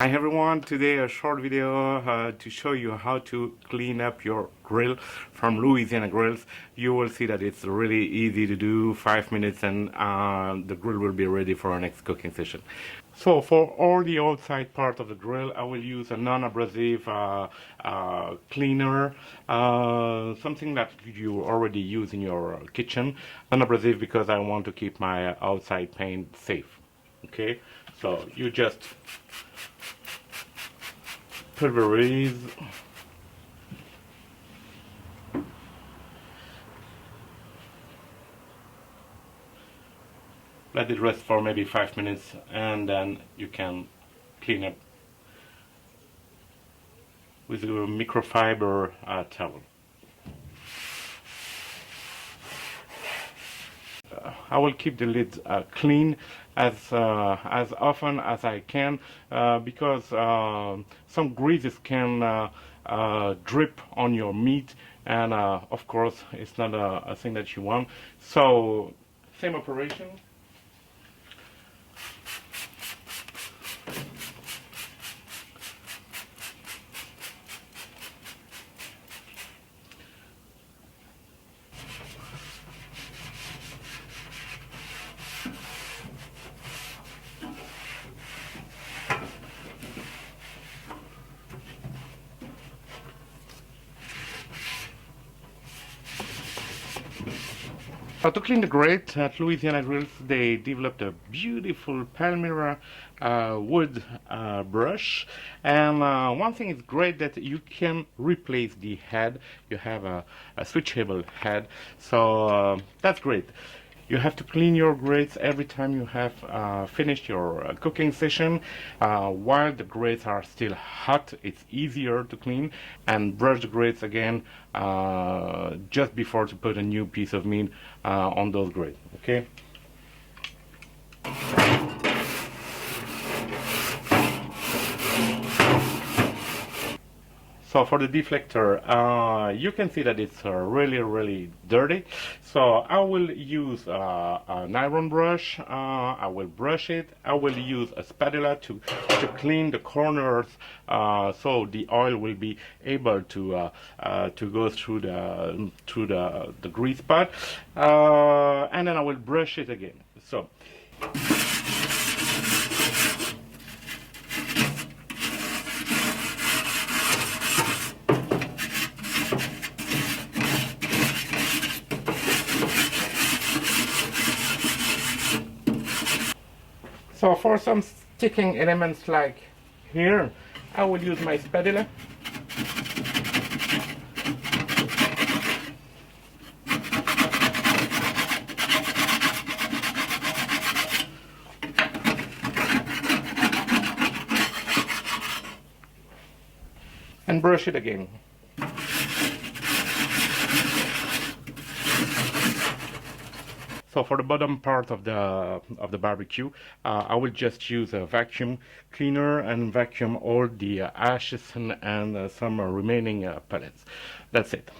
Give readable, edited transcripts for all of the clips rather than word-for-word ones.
Hi everyone, today a short video to show you how to clean up your grill from Louisiana Grills. You will see that it's really easy to do, 5 minutes, and the grill will be ready for our next cooking session. So for all the outside part of the grill, I will use a non-abrasive cleaner, something that you already use in your kitchen. Non-abrasive because I want to keep my outside paint safe. Okay, so you just pulverize let it rest for maybe 5 minutes and then you can clean up with a microfiber towel. I will keep the lid clean as often as I can because some greases can drip on your meat, and of course it's not a thing that you want. So same operation. To clean the grate at Louisiana Grills, they developed a beautiful Palmyra wood brush. And one thing is great that you can replace the head. You have a switchable head, so that's great. You have to clean your grates every time you have finished your cooking session. While the grates are still hot, it's easier to clean, and brush the grates again just before to put a new piece of meat on those grates. Okay. So for the deflector, you can see that it's really dirty. So I will use an iron brush. I will brush it. I will use a spatula to clean the corners, so the oil will be able to go through the grease pot, and then I will brush it again. So. So for some sticking elements like here, I will use my spatula. And brush it again. So for the bottom part of the barbecue, I will just use a vacuum cleaner and vacuum all the ashes and some remaining pellets. That's it.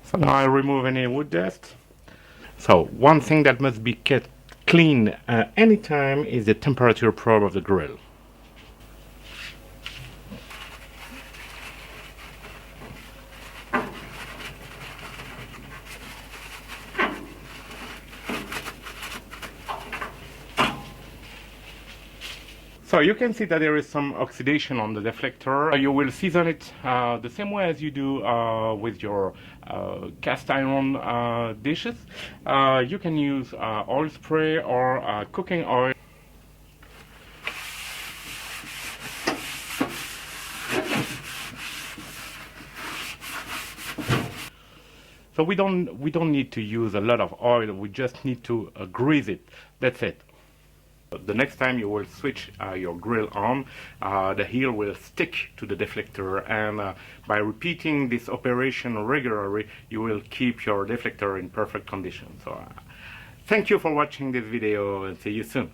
So now I remove any wood dust. So one thing that must be kept clean anytime is the temperature probe of the grill. So you can see that there is some oxidation on the deflector. You will season it the same way as you do with your cast iron dishes. You can use oil spray or cooking oil. So we don't need to use a lot of oil. We just need to grease it. That's it. The next time you will switch your grill on, the heel will stick to the deflector, and by repeating this operation regularly, you will keep your deflector in perfect condition. So thank you for watching this video, and see you soon.